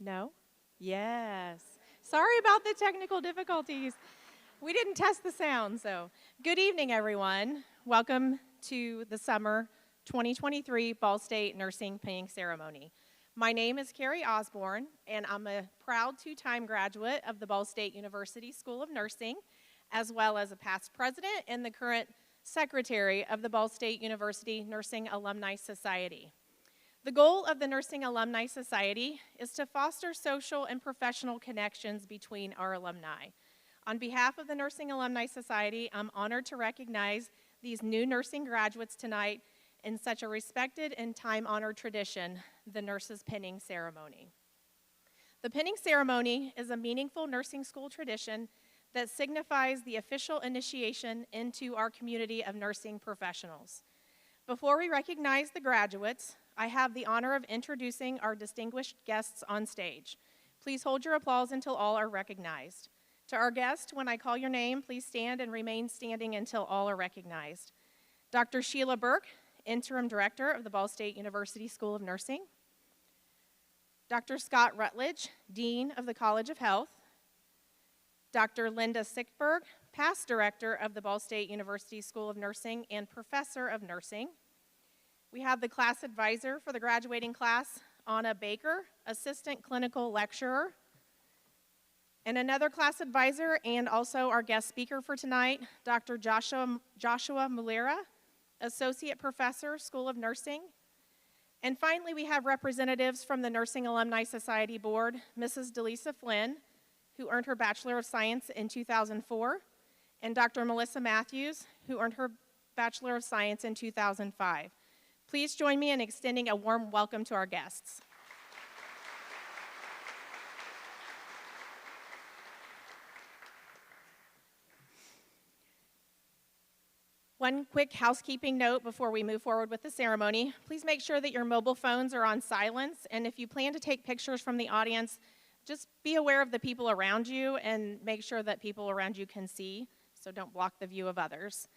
No? Yes. Sorry about the technical difficulties. We didn't test the sound, so. Good evening, everyone. Welcome to the summer 2023 Ball State Nursing Pinning Ceremony. My name is Carrie Osborne, and I'm a proud two-time graduate of the Ball State University School of Nursing, as well as a past president and the current secretary of the Ball State University Nursing Alumni Society. The goal of the Nursing Alumni Society is to foster social and professional connections between our alumni. On behalf of the Nursing Alumni Society, I'm honored to recognize these new nursing graduates tonight in such a respected and time-honored tradition, the Nurses Pinning Ceremony. The pinning ceremony is a meaningful nursing school tradition that signifies the official initiation into our community of nursing professionals. Before we recognize the graduates, I have the honor of introducing our distinguished guests on stage. Please hold your applause until all are recognized. To our guests, when I call your name, please stand and remain standing until all are recognized. Dr. Sheila Burke, Interim Director of the Ball State University School of Nursing. Dr. Scott Rutledge, Dean of the College of Health. Dr. Linda Sickberg, Past Director of the Ball State University School of Nursing and Professor of Nursing. We have the class advisor for the graduating class, Anna Baker, Assistant Clinical Lecturer. And another class advisor and also our guest speaker for tonight, Dr. Joshua Mulera, Associate Professor, School of Nursing. And finally, we have representatives from the Nursing Alumni Society Board, Mrs. Delisa Flynn, who earned her Bachelor of Science in 2004, and Dr. Melissa Matthews, who earned her Bachelor of Science in 2005. Please join me in extending a warm welcome to our guests. One quick housekeeping note before we move forward with the ceremony. Please make sure that your mobile phones are on silence, and if you plan to take pictures from the audience, just be aware of the people around you and make sure that people around you can see, so don't block the view of others.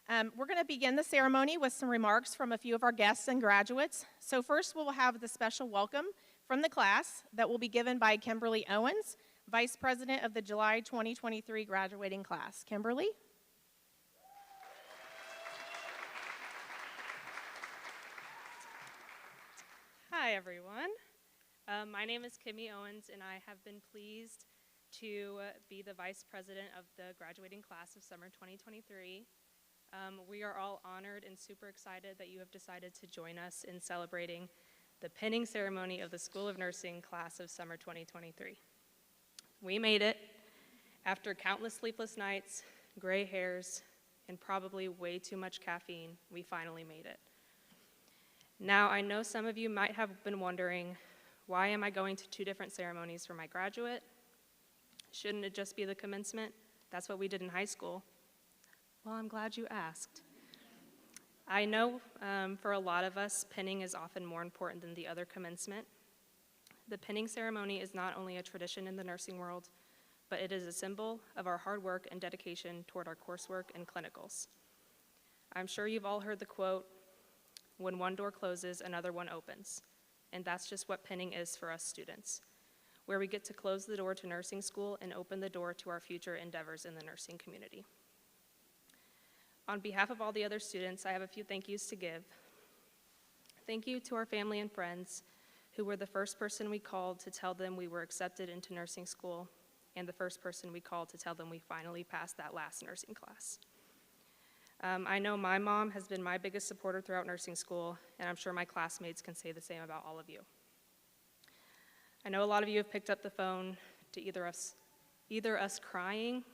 We're going to begin the ceremony with some remarks from a few of our guests and graduates. So first we'll have the special welcome from the class that will be given by Kimberly Owens, Vice President of the July 2023 graduating class. Kimberly? Hi everyone. My name is Kimmy Owens and I have been pleased to be the Vice President of the graduating class of summer 2023. We are all honored and super excited that you have decided to join us in celebrating the pinning ceremony of the School of Nursing class of summer 2023. We made it. After countless sleepless nights, gray hairs, and probably way too much caffeine, we finally made it. Now, I know some of you might have been wondering, why am I going to two different ceremonies for my graduate? Shouldn't it just be the commencement? That's what we did in high school. Well, I'm glad you asked. I know for a lot of us, pinning is often more important than the other commencement. The pinning ceremony is not only a tradition in the nursing world, but it is a symbol of our hard work and dedication toward our coursework and clinicals. I'm sure you've all heard the quote, "When one door closes, another one opens." And that's just what pinning is for us students, where we get to close the door to nursing school and open the door to our future endeavors in the nursing community. On behalf of all the other students, I have a few thank yous to give. Thank you to our family and friends who were the first person we called to tell them we were accepted into nursing school and the first person we called to tell them we finally passed that last nursing class. I know my mom has been my biggest supporter throughout nursing school, and I'm sure my classmates can say the same about all of you. I know a lot of you have picked up the phone to either us crying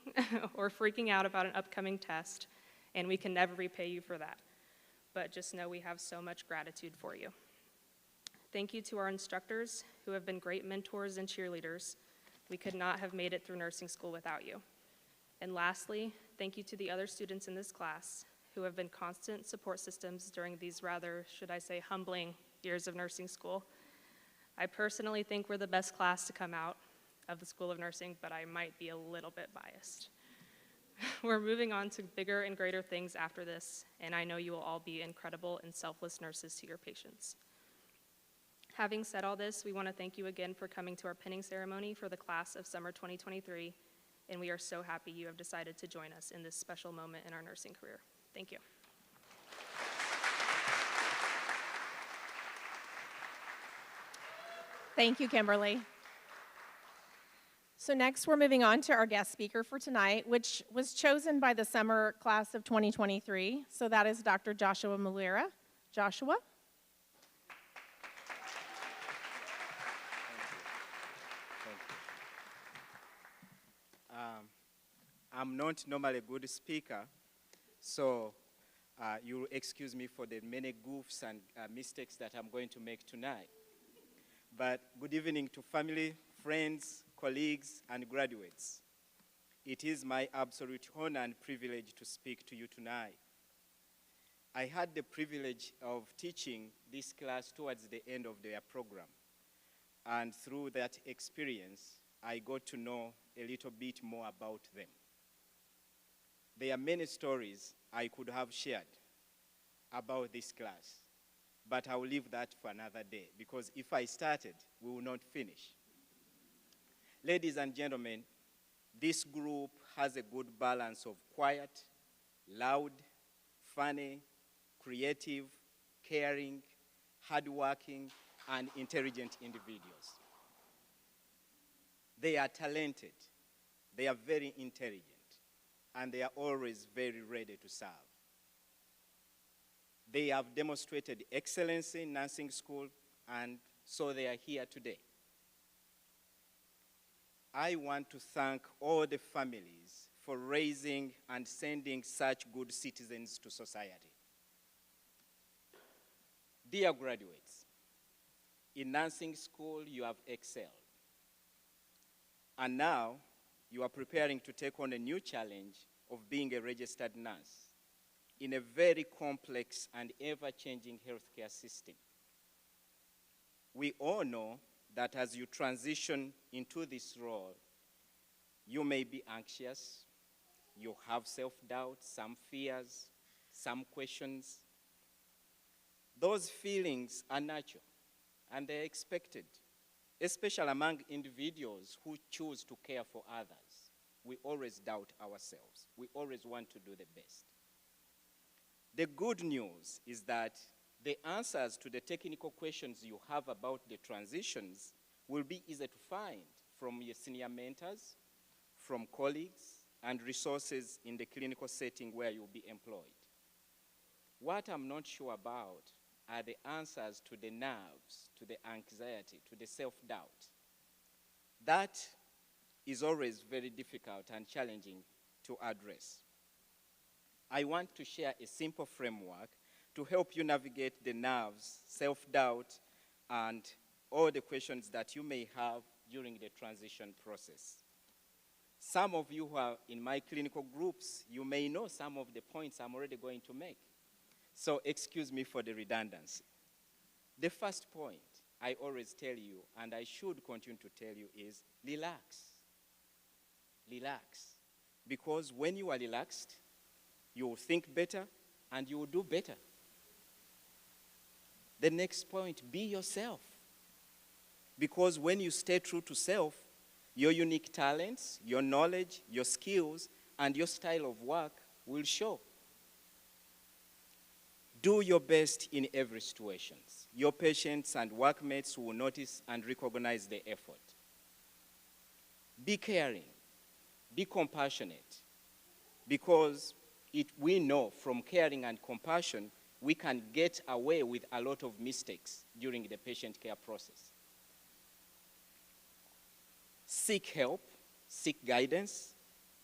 or freaking out about an upcoming test, and we can never repay you for that. But just know we have so much gratitude for you. Thank you to our instructors who have been great mentors and cheerleaders. We could not have made it through nursing school without you. And lastly, thank you to the other students in this class who have been constant support systems during these rather, should I say, humbling years of nursing school. I personally think we're the best class to come out of the School of Nursing, but I might be a little bit biased. We're moving on to bigger and greater things after this, and I know you will all be incredible and selfless nurses to your patients. Having said all this, we want to thank you again for coming to our pinning ceremony for the class of summer 2023, and we are so happy you have decided to join us in this special moment in our nursing career. Thank you. Thank you, Kimberly. So next, we're moving on to our guest speaker for tonight, which was chosen by the summer class of 2023. So that is Dr. Joshua Malera. Joshua? I'm not normally a good speaker, so you'll excuse me for the many goofs and mistakes that I'm going to make tonight. But good evening to family, friends, colleagues, and graduates. It is my absolute honor and privilege to speak to you tonight. I had the privilege of teaching this class towards the end of their program, and through that experience, I got to know a little bit more about them. There are many stories I could have shared about this class, but I will leave that for another day, because if I started, we will not finish. Ladies and gentlemen, this group has a good balance of quiet, loud, funny, creative, caring, hardworking, and intelligent individuals. They are talented, they are very intelligent, and they are always very ready to serve. They have demonstrated excellence in nursing school, and so they are here today. I want to thank all the families for raising and sending such good citizens to society. Dear graduates, in nursing school you have excelled. And now you are preparing to take on a new challenge of being a registered nurse in a very complex and ever-changing healthcare system. We all know that as you transition into this role, you may be anxious, you have self-doubt, some fears, some questions. Those feelings are natural and they're expected, especially among individuals who choose to care for others. We always doubt ourselves. We always want to do the best. The good news is that the answers to the technical questions you have about the transitions will be easy to find from your senior mentors, from colleagues, and resources in the clinical setting where you'll be employed. What I'm not sure about are the answers to the nerves, to the anxiety, to the self-doubt. That is always very difficult and challenging to address. I want to share a simple framework to help you navigate the nerves, self-doubt, and all the questions that you may have during the transition process. Some of you who are in my clinical groups, you may know some of the points I'm already going to make. So excuse me for the redundancy. The first point I always tell you, and I should continue to tell you, is relax. Relax. Because when you are relaxed, you will think better and you will do better. The next point, be yourself. Because when you stay true to self, your unique talents, your knowledge, your skills, and your style of work will show. Do your best in every situation. Your patients and workmates will notice and recognize the effort. Be caring. Be compassionate. Because we know from caring and compassion, we can get away with a lot of mistakes during the patient care process. Seek help, seek guidance,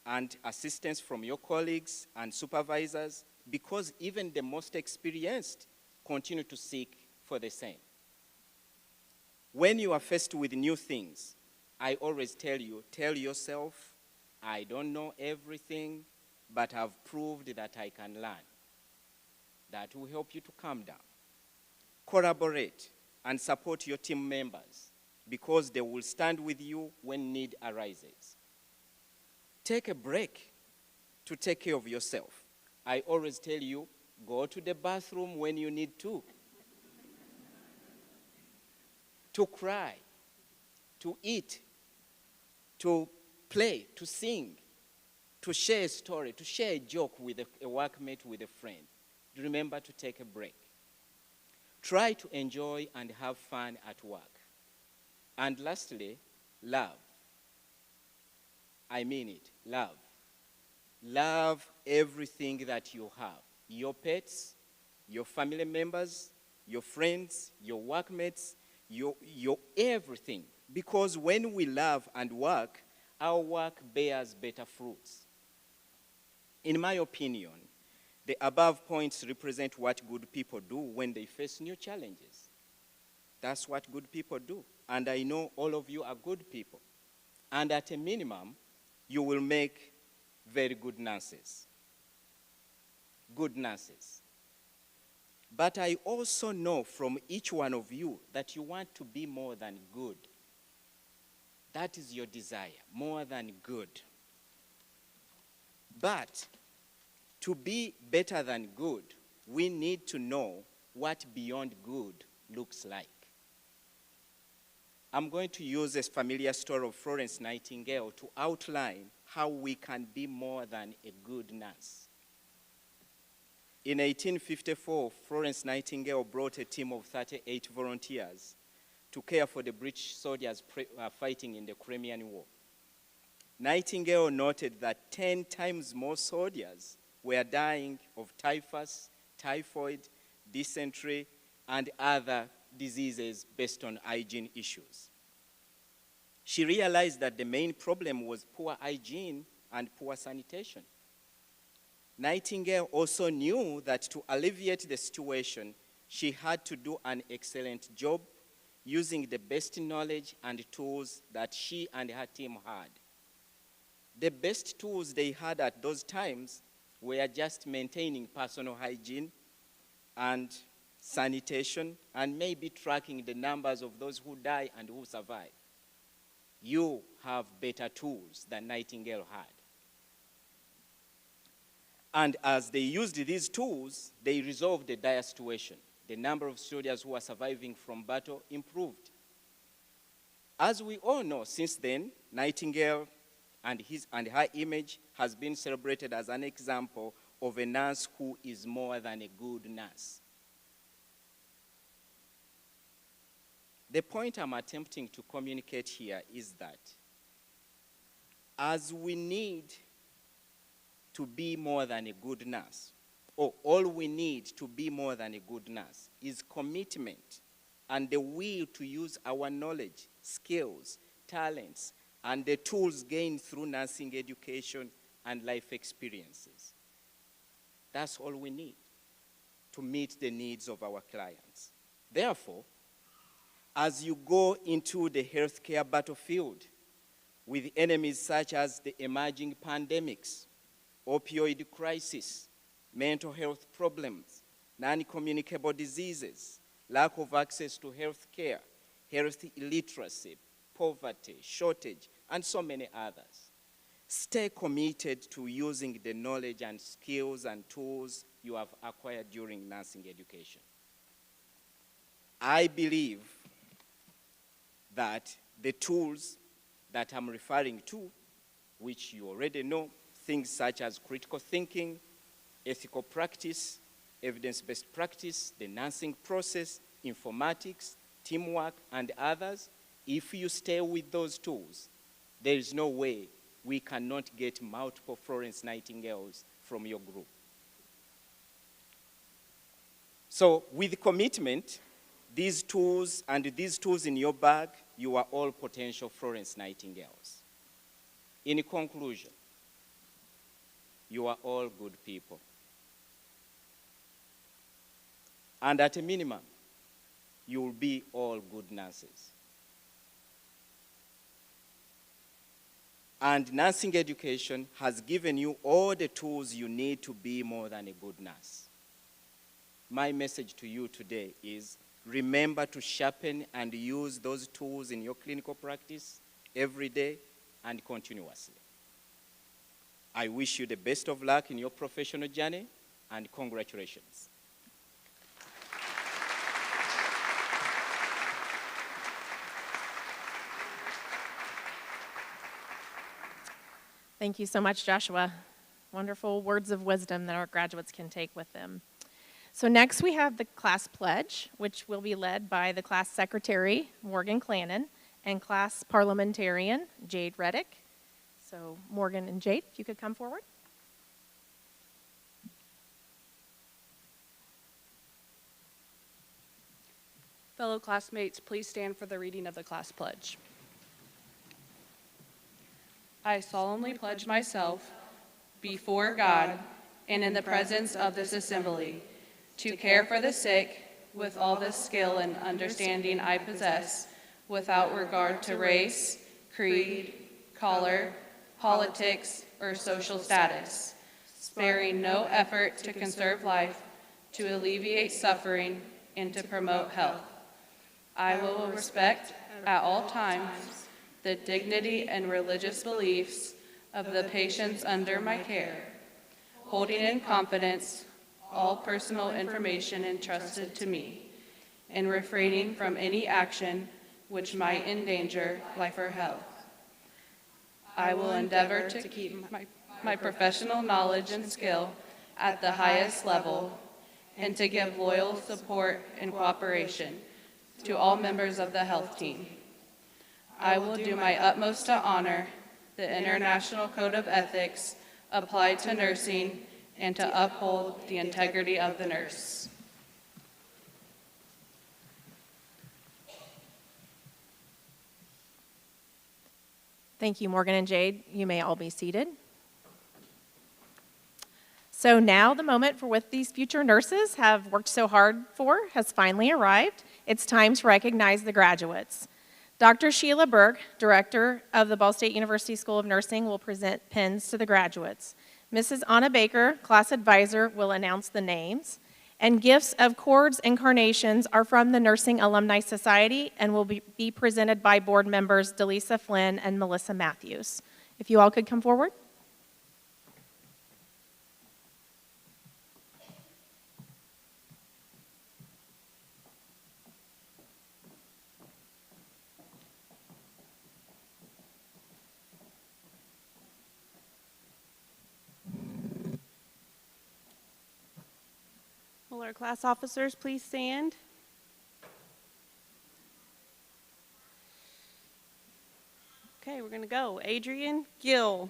and assistance from your colleagues and supervisors, because even the most experienced continue to seek for the same. When you are faced with new things, I always tell you, tell yourself, I don't know everything, but I've proved that I can learn. That will help you to calm down. Collaborate and support your team members, because they will stand with you when need arises. Take a break to take care of yourself. I always tell you, go to the bathroom when you need to. to cry, to eat, to play, to sing, to share a story, to share a joke with a workmate, with a friend. Remember to take a break. Try to enjoy and have fun at work. And lastly, love. I mean it, love. Love everything that you have. Your pets, your family members, your friends, your workmates, your everything. Because when we love and work, our work bears better fruits. In my opinion, the above points represent what good people do when they face new challenges. That's what good people do. And I know all of you are good people. And at a minimum, you will make very good nurses. Good nurses. But I also know from each one of you that you want to be more than good. That is your desire, more than good. But to be better than good, we need to know what beyond good looks like. I'm going to use a familiar story of Florence Nightingale to outline how we can be more than a good nurse. In 1854, Florence Nightingale brought a team of 38 volunteers to care for the British soldiers fighting in the Crimean War. Nightingale noted that 10 times more soldiers were dying of typhus, typhoid, dysentery, and other diseases based on hygiene issues. She realized that the main problem was poor hygiene and poor sanitation. Nightingale also knew that to alleviate the situation, she had to do an excellent job using the best knowledge and tools that she and her team had. The best tools they had at those times were just maintaining personal hygiene and sanitation, and maybe tracking the numbers of those who die and who survive. You have better tools than Nightingale had. And as they used these tools, they resolved the dire situation. The number of soldiers who are surviving from battle improved. As we all know, since then, Nightingale and her image has been celebrated as an example of a nurse who is more than a good nurse. The point I'm attempting to communicate here is that as we need to be more than a good nurse, or all we need to be more than a good nurse is commitment and the will to use our knowledge, skills, talents, and the tools gained through nursing education and life experiences. That's all we need to meet the needs of our clients. Therefore, as you go into the healthcare battlefield with enemies such as the emerging pandemics, opioid crisis, mental health problems, non-communicable diseases, lack of access to health care, health illiteracy, poverty, shortage, and so many others. Stay committed to using the knowledge and skills and tools you have acquired during nursing education. I believe that the tools that I'm referring to, which you already know, things such as critical thinking, ethical practice, evidence-based practice, the nursing process, informatics, teamwork, and others, if you stay with those tools, there is no way we cannot get multiple Florence Nightingales from your group. So with commitment, these tools in your bag, you are all potential Florence Nightingales. In conclusion, you are all good people. And at a minimum, you will be all good nurses. And nursing education has given you all the tools you need to be more than a good nurse. My message to you today is remember to sharpen and use those tools in your clinical practice every day and continuously. I wish you the best of luck in your professional journey, and congratulations. Thank you so much, Joshua. Wonderful words of wisdom that our graduates can take with them. So next we have the class pledge, which will be led by the class secretary, Morgan Clannon, and class parliamentarian, Jade Reddick. So Morgan and Jade, if you could come forward. Fellow classmates, please stand for the reading of the class pledge. I solemnly pledge myself before God and in the presence of this assembly to care for the sick with all the skill and understanding I possess, without regard to race, creed, color, politics, or social status, sparing no effort to conserve life, to alleviate suffering, and to promote health. I will respect at all times the dignity and religious beliefs of the patients under my care, holding in confidence all personal information entrusted to me, and refraining from any action which might endanger life or health. I will endeavor to keep my professional knowledge and skill at the highest level, and to give loyal support and cooperation to all members of the health team. I will do my utmost to honor the International Code of Ethics applied to nursing and to uphold the integrity of the nurse. Thank you, Morgan and Jade. You may all be seated. So now the moment for what these future nurses have worked so hard for has finally arrived. It's time to recognize the graduates. Dr. Sheila Berg, director of the Ball State University School of Nursing, will present pins to the graduates. Mrs. Anna Baker, class advisor, will announce the names. And gifts of cords and carnations are from the Nursing Alumni Society and will be presented by board members Delisa Flynn and Melissa Matthews. If you all could come forward. Will our class officers please stand? Okay, we're going to go. Adrian Gill.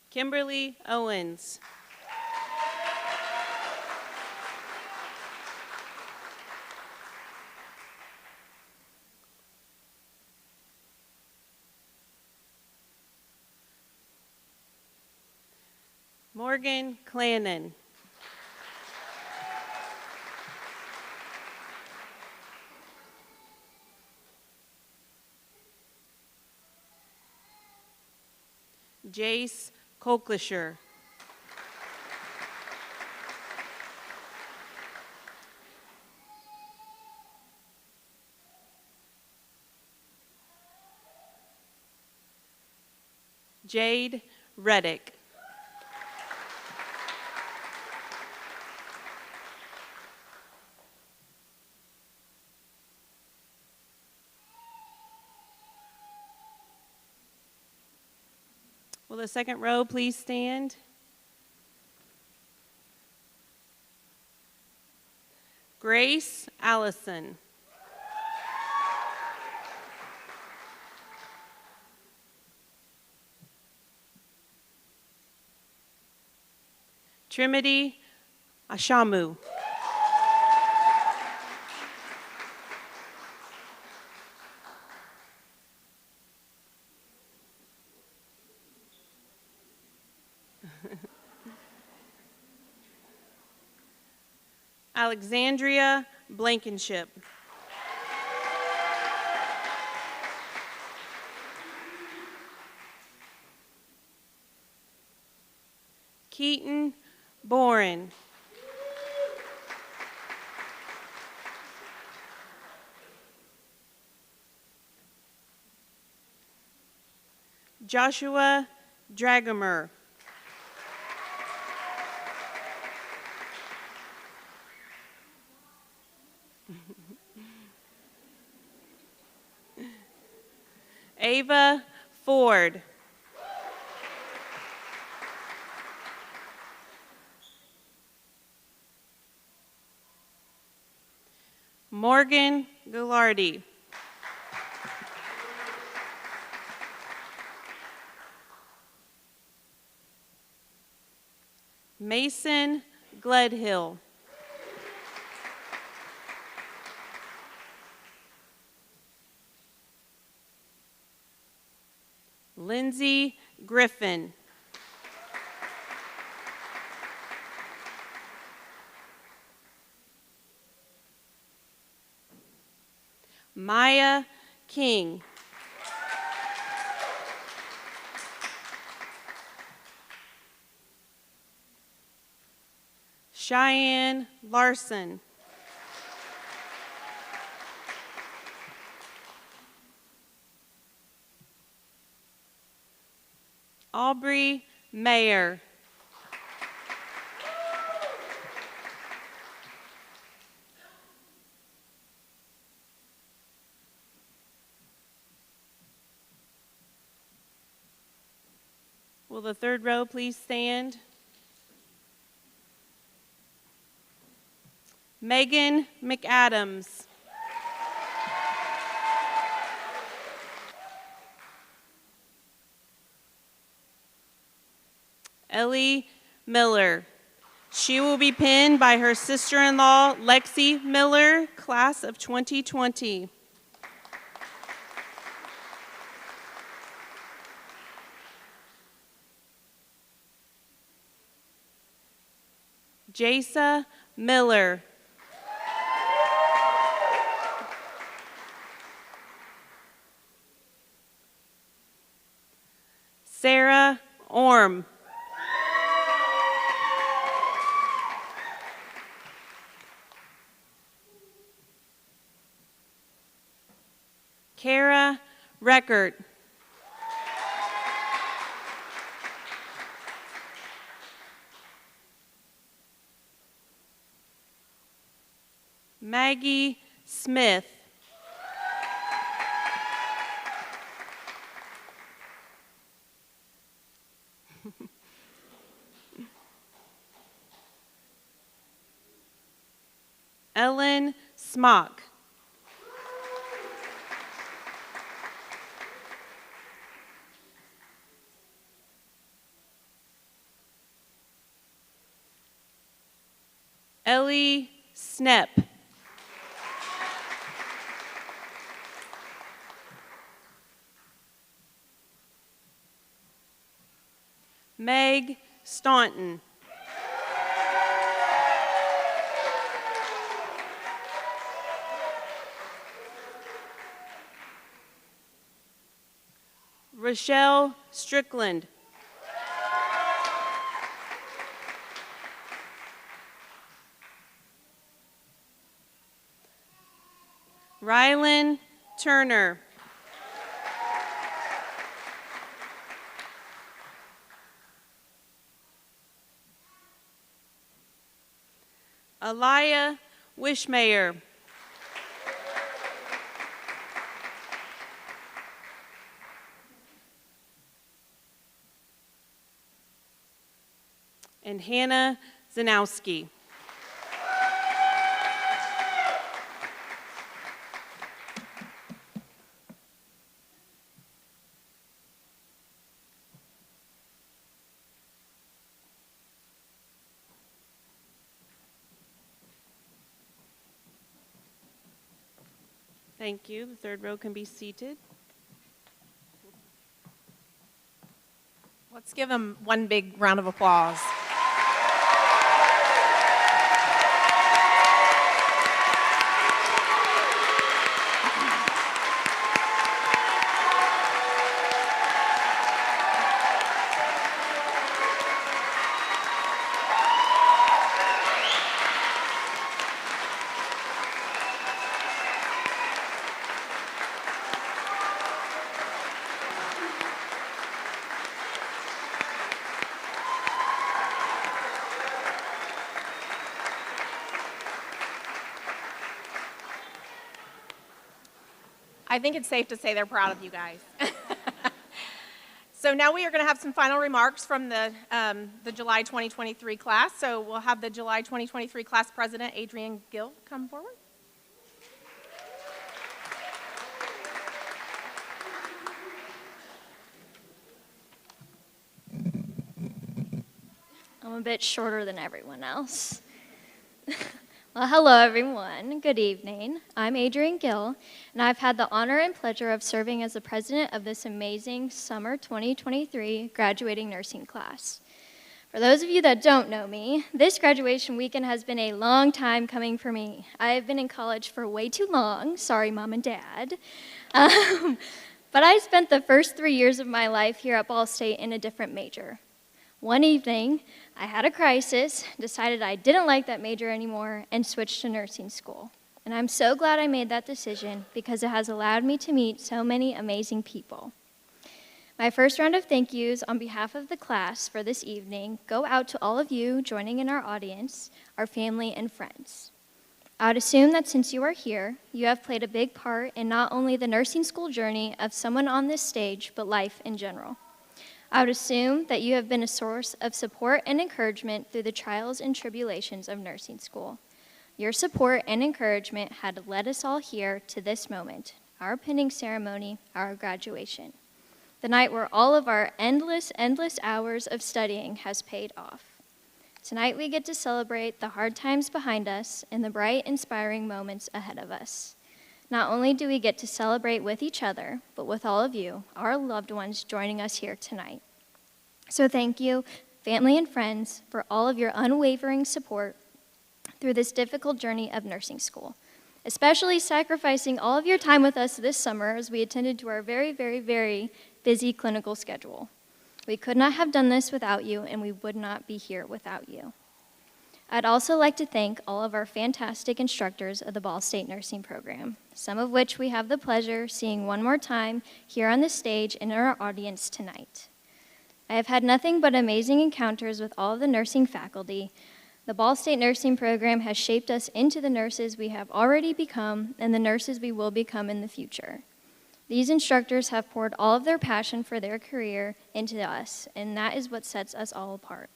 Kimberly Owens. Morgan Clannon. Jace Kolklisher. Jade Reddick. Will the second row please stand? Grace Allison. Trinity Ashamu. Alexandria Blankenship. Keaton Boren. Joshua Dragomer. Ava Ford. Morgan Goulardi. Mason Gledhill. Lindsay Griffin. Maya King. Cheyenne Larson. Aubrey Mayer. Will the third row please stand? Megan McAdams. Ellie Miller. She will be pinned by her sister-in-law, Lexi Miller, class of 2020. Jasa Miller. Sarah Orm. Kara Reckert. Maggie Smith. Ellen Smock. Ellie Snepp. Meg Staunton. Rochelle Strickland. Rylan Turner. Aliyah Wishmayer. And Hannah Zanowski. Thank you. The third row can be seated. Let's give them one big round of applause. I think it's safe to say they're proud of you guys. So now we are going to have some final remarks from the July 2023 class. So we'll have the July 2023 class president, Adrienne Gill, come forward. I'm a bit shorter than everyone else. Well, hello, everyone. Good evening. I'm Adrienne Gill, and I've had the honor and pleasure of serving as the president of this amazing summer 2023 graduating nursing class. For those of you that don't know me, this graduation weekend has been a long time coming for me. I've been in college for way too long. Sorry, Mom and Dad. But I spent the first 3 years of my life here at Ball State in a different major. One evening, I had a crisis, decided I didn't like that major anymore, and switched to nursing school. And I'm so glad I made that decision because it has allowed me to meet so many amazing people. My first round of thank yous on behalf of the class for this evening go out to all of you joining in our audience, our family and friends. I would assume that since you are here, you have played a big part in not only the nursing school journey of someone on this stage, but life in general. I would assume that you have been a source of support and encouragement through the trials and tribulations of nursing school. Your support and encouragement had led us all here to this moment, our pinning ceremony, our graduation. The night where all of our endless hours of studying has paid off. Tonight we get to celebrate the hard times behind us and the bright, inspiring moments ahead of us. Not only do we get to celebrate with each other, but with all of you, our loved ones, joining us here tonight. So thank you, family and friends, for all of your unwavering support through this difficult journey of nursing school, especially sacrificing all of your time with us this summer as we attended to our very, very, very busy clinical schedule. We could not have done this without you, and we would not be here without you. I'd also like to thank all of our fantastic instructors of the Ball State Nursing Program, some of which we have the pleasure seeing one more time here on the stage and in our audience tonight. I have had nothing but amazing encounters with all of the nursing faculty. The Ball State Nursing Program has shaped us into the nurses we have already become and the nurses we will become in the future. These instructors have poured all of their passion for their career into us, and that is what sets us all apart.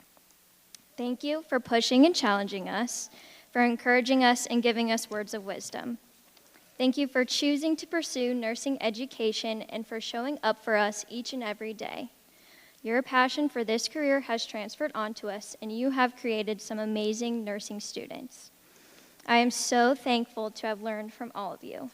Thank you for pushing and challenging us, for encouraging us and giving us words of wisdom. Thank you for choosing to pursue nursing education and for showing up for us each and every day. Your passion for this career has transferred onto us, and you have created some amazing nursing students. I am so thankful to have learned from all of you.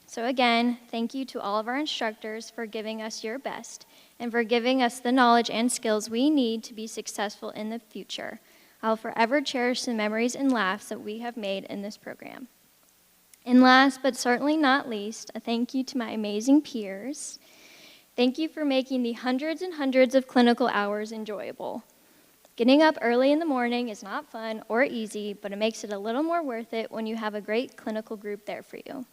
So again, thank you to all of our instructors for giving us your best and for giving us the knowledge and skills we need to be successful in the future. I'll forever cherish the memories and laughs that we have made in this program. And last but certainly not least, a thank you to my amazing peers. Thank you for making the hundreds and hundreds of clinical hours enjoyable. Getting up early in the morning is not fun or easy, but it makes it a little more worth it when you have a great clinical group there for you.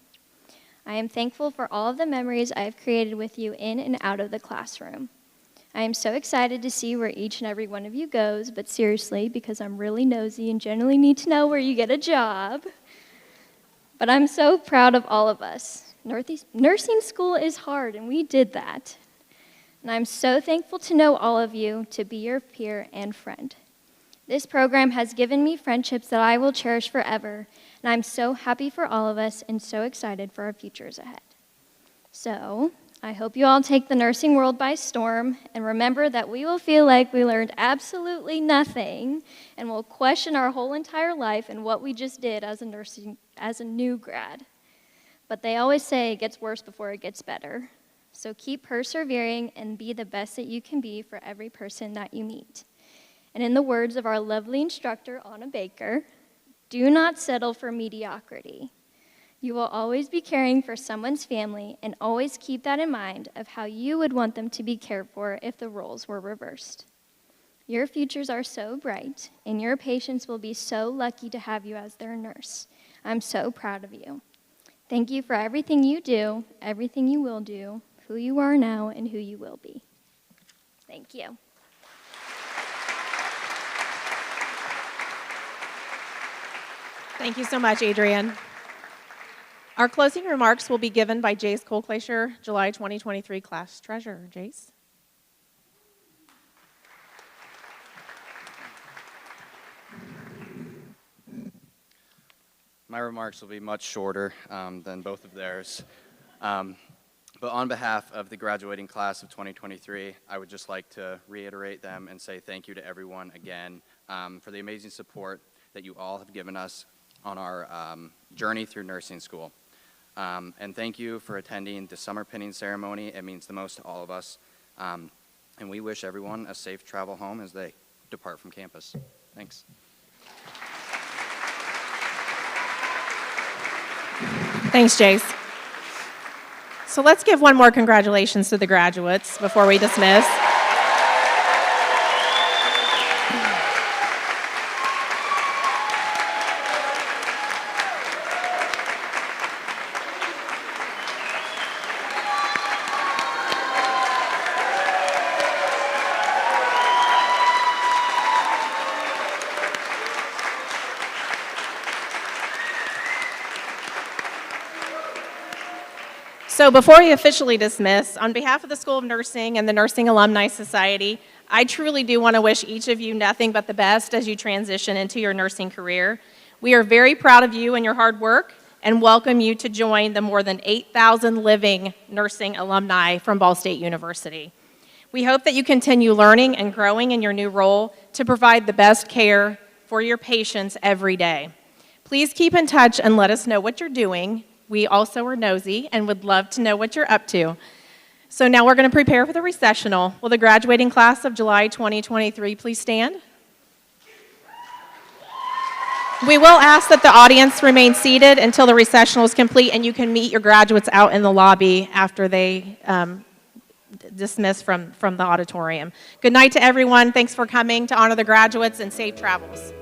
I am thankful for all of the memories I have created with you in and out of the classroom. I am so excited to see where each and every one of you goes, but seriously, because I'm really nosy and generally need to know where you get a job. But I'm so proud of all of us. Nursing school is hard, and we did that. And I'm so thankful to know all of you, to be your peer and friend. This program has given me friendships that I will cherish forever, and I'm so happy for all of us and so excited for our futures ahead. So, I hope you all take the nursing world by storm and remember that we will feel like we learned absolutely nothing and will question our whole entire life and what we just did as a new grad. But they always say it gets worse before it gets better. So keep persevering and be the best that you can be for every person that you meet. And in the words of our lovely instructor, Anna Baker, do not settle for mediocrity. You will always be caring for someone's family, and always keep that in mind of how you would want them to be cared for if the roles were reversed. Your futures are so bright, and your patients will be so lucky to have you as their nurse. I'm so proud of you. Thank you for everything you do, everything you will do, who you are now, and who you will be. Thank you. Thank you so much, Adrienne. Our closing remarks will be given by Jace Colclasher, July 2023 class treasurer. Jace. My remarks will be much shorter than both of theirs. But on behalf of the graduating class of 2023, I would just like to reiterate them and say thank you to everyone again for the amazing support that you all have given us on our journey through nursing school. And thank you for attending the summer pinning ceremony. It means the most to all of us. And we wish everyone a safe travel home as they depart from campus. Thanks. Thanks, Jace. So let's give one more congratulations to the graduates before we dismiss. So before we officially dismiss, on behalf of the School of Nursing and the Nursing Alumni Society, I truly do want to wish each of you nothing but the best as you transition into your nursing career. We are very proud of you and your hard work and welcome you to join the more than 8,000 living nursing alumni from Ball State University. We hope that you continue learning and growing in your new role to provide the best care for your patients every day. Please keep in touch and let us know what you're doing. We also are nosy and would love to know what you're up to. So now we're going to prepare for the recessional. Will the graduating class of July 2023 please stand? We will ask that the audience remain seated until the recessional is complete, and you can meet your graduates out in the lobby after they dismiss from the auditorium. Good night to everyone. Thanks for coming to honor the graduates, and safe travels.